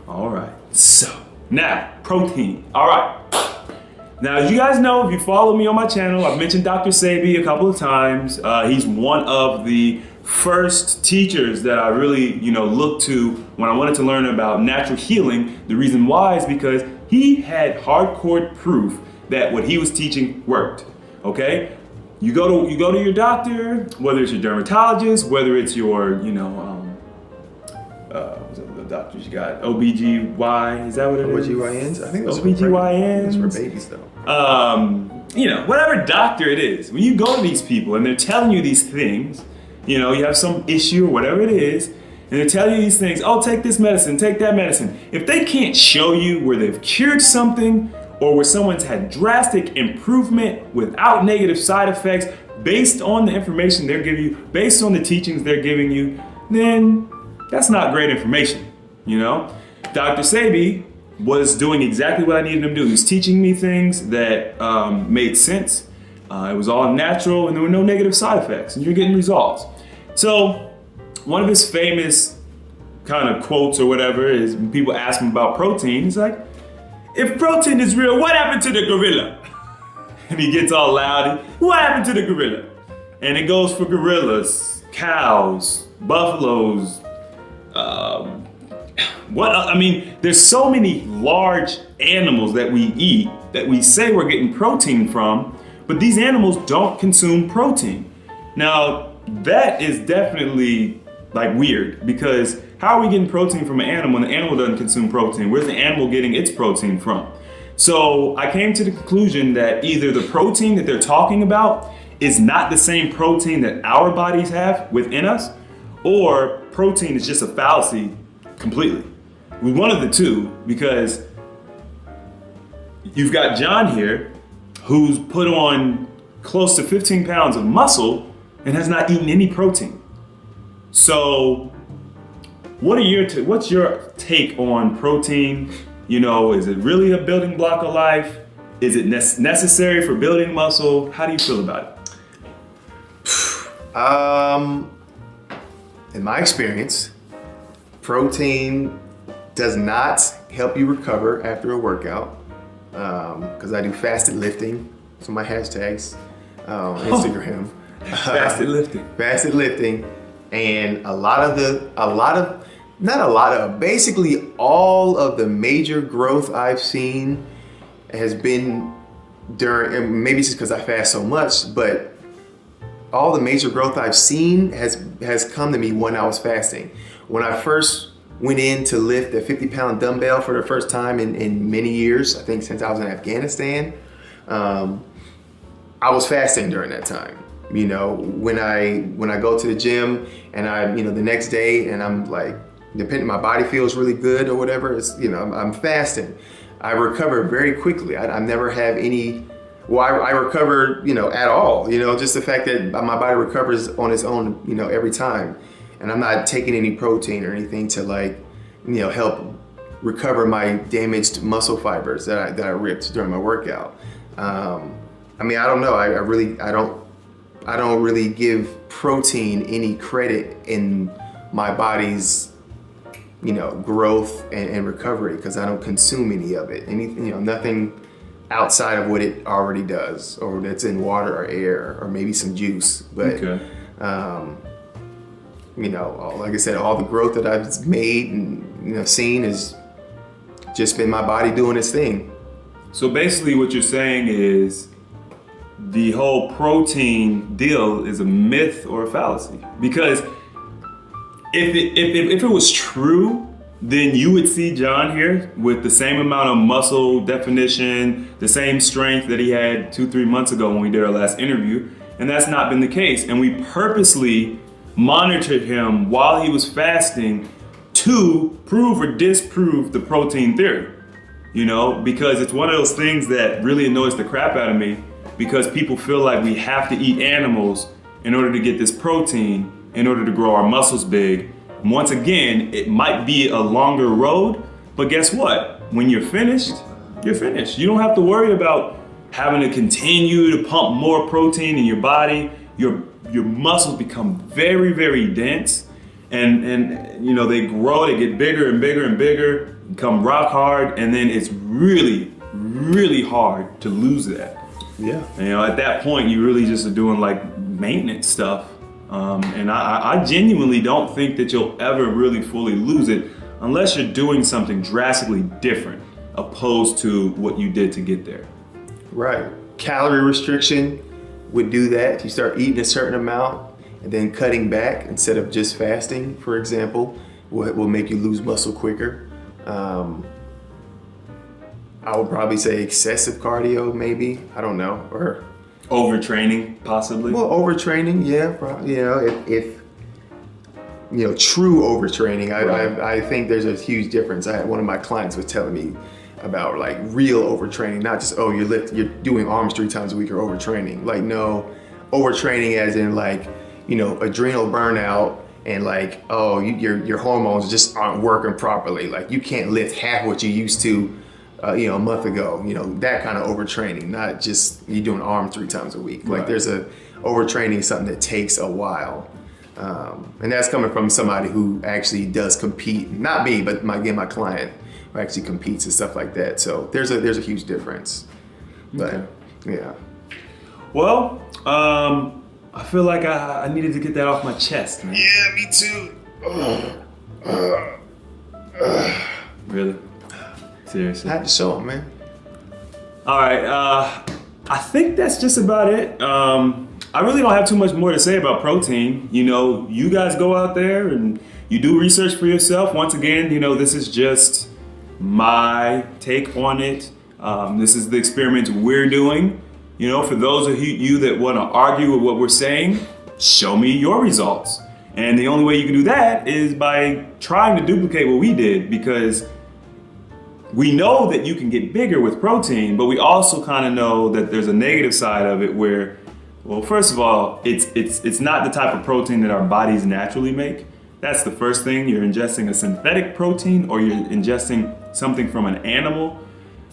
All right. So now protein. All right. Now, as you guys know, if you follow me on my channel, I've mentioned Dr. Sebi a couple of times. He's one of the first teachers that I really, looked to when I wanted to learn about natural healing. The reason why is because he had hardcore proof that what he was teaching worked. Okay, you go to your doctor, whether it's your dermatologist, whether it's your, what's the doctors you got? OBGY, is that what it is? OBGYNs? I think those OBGYNs. are for babies though. Whatever doctor it is, when you go to these people and they're telling you these things, you have some issue or whatever it is, and they're telling you these things, oh, take this medicine, take that medicine. If they can't show you where they've cured something or where someone's had drastic improvement without negative side effects based on the information they're giving you, based on the teachings they're giving you, then that's not great information, Dr. Sebi was doing exactly what I needed him to do. He was teaching me things that made sense. It was all natural and there were no negative side effects and you're getting results. So one of his famous kind of quotes or whatever is when people ask him about protein, he's like, if protein is real, what happened to the gorilla? And he gets all loud, what happened to the gorilla? And it goes for gorillas, cows, buffaloes, there's so many large animals that we eat that we say we're getting protein from, but these animals don't consume protein. Now, that is definitely weird, because how are we getting protein from an animal when the animal doesn't consume protein? Where's the animal getting its protein from? So I came to the conclusion that either the protein that they're talking about is not the same protein that our bodies have within us, or protein is just a fallacy completely. One of the two, because you've got John here who's put on close to 15 pounds of muscle and has not eaten any protein. So what's your take on protein? Is it really a building block of life? Is it necessary for building muscle? How do you feel about it? In my experience, protein does not help you recover after a workout, because I do fasted lifting. So my hashtags on Instagram. Fasted lifting. And basically all of the major growth I've seen has been during, and maybe it's just because I fast so much, but all the major growth I've seen has come to me when I was fasting. When I first went in to lift a 50-pound dumbbell for the first time in many years, I think since I was in Afghanistan, I was fasting during that time. When I go to the gym and the next day and I'm depending, my body feels really good or whatever, I'm fasting. I recover very quickly. I never have any, I recover, at all, just the fact that my body recovers on its own, every time. And I'm not taking any protein or anything to help recover my damaged muscle fibers that I ripped during my workout. I don't know. I don't really give protein any credit in my body's, growth and recovery, because I don't consume any of it. Nothing outside of what it already does, or that's in water or air, or maybe some juice. But, okay. Like I said, all the growth that I've made and, seen has just been my body doing its thing. So basically what you're saying is the whole protein deal is a myth or a fallacy, because if it was true, then you would see John here with the same amount of muscle definition, the same strength that he had 2-3 months ago when we did our last interview, and that's not been the case. And we purposely monitored him while he was fasting to prove or disprove the protein theory, because it's one of those things that really annoys the crap out of me, because people feel like we have to eat animals in order to get this protein, in order to grow our muscles big. Once again, it might be a longer road, but guess what? When you're finished, you're finished. You don't have to worry about having to continue to pump more protein in your body. Your muscles become very, very dense. and you know, they grow, they get bigger and bigger and bigger, become rock hard, and then it's really, really hard to lose that. Yeah. You know, at that point, you really just are doing like maintenance stuff. And I genuinely don't think that you'll ever really fully lose it unless you're doing something drastically different opposed to what you did to get there. Right. Calorie restriction would do that. You start eating a certain amount and then cutting back instead of just fasting, for example, will make you lose muscle quicker. I would probably say excessive cardio, maybe. I don't know. Or overtraining, possibly. Well, overtraining, yeah. Probably, you know, if you know, true overtraining, I think there's a huge difference. I had one of my clients was telling me about like real overtraining, not just, oh, you're doing arms 3 times a week or overtraining. Like, no, overtraining as in like, you know, adrenal burnout and like, oh, your hormones just aren't working properly. Like you can't lift half what you used to, you know, a month ago. You know, that kind of overtraining, not just you doing arms 3 times a week. Like there's a overtraining is something that takes a while. And that's coming from somebody who actually does compete. Not me, but my client who actually competes and stuff like that. So there's a huge difference. But Okay. yeah. Well, I feel like I needed to get that off my chest, man. Yeah, me too. Really? Seriously? I had to show him, man. All right, I think that's just about it. I really don't have too much more to say about protein. You know, you guys go out there and you do research for yourself. Once again, you know, this is just my take on it. This is the experiment we're doing. You know, for those of you that want to argue with what we're saying, show me your results. And the only way you can do that is by trying to duplicate what we did, because we know that you can get bigger with protein, but we also kind of know that there's a negative side of it where, well, first of all, it's not the type of protein that our bodies naturally make. That's the first thing. You're ingesting a synthetic protein or you're ingesting something from an animal.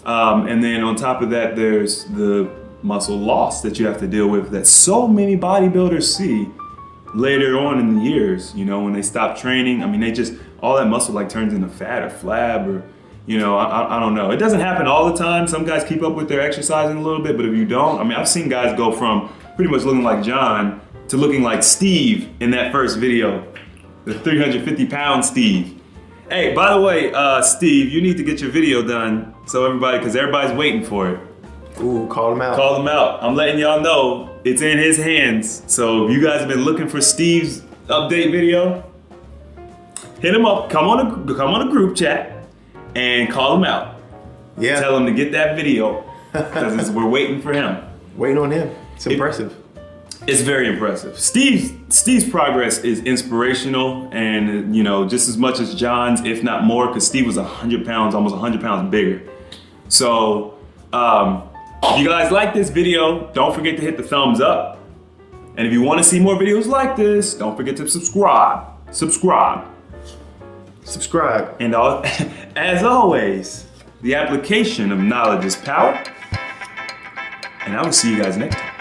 And then on top of that, there's the muscle loss that you have to deal with that so many bodybuilders see later on in the years, you know, when they stop training. I mean, all that muscle like turns into fat or flab or, you know, I don't know. It doesn't happen all the time. Some guys keep up with their exercising a little bit, but if you don't, I mean, I've seen guys go from pretty much looking like John to looking like Steve in that first video, the 350-pound Steve. Hey, by the way, Steve, you need to get your video done because everybody's waiting for it. Ooh, call him out. Call him out. I'm letting y'all know it's in his hands. So if you guys have been looking for Steve's update video, hit him up. Come on a group chat and call him out. Yeah. Tell him to get that video because we're waiting for him. Waiting on him. It's impressive. It's very impressive. Steve's progress is inspirational, and you know, just as much as John's, if not more, because Steve was 100 pounds, almost 100 pounds bigger. So, if you guys like this video, don't forget to hit the thumbs up. And if you want to see more videos like this, don't forget to subscribe. And as always, the application of knowledge is power. And I will see you guys next time.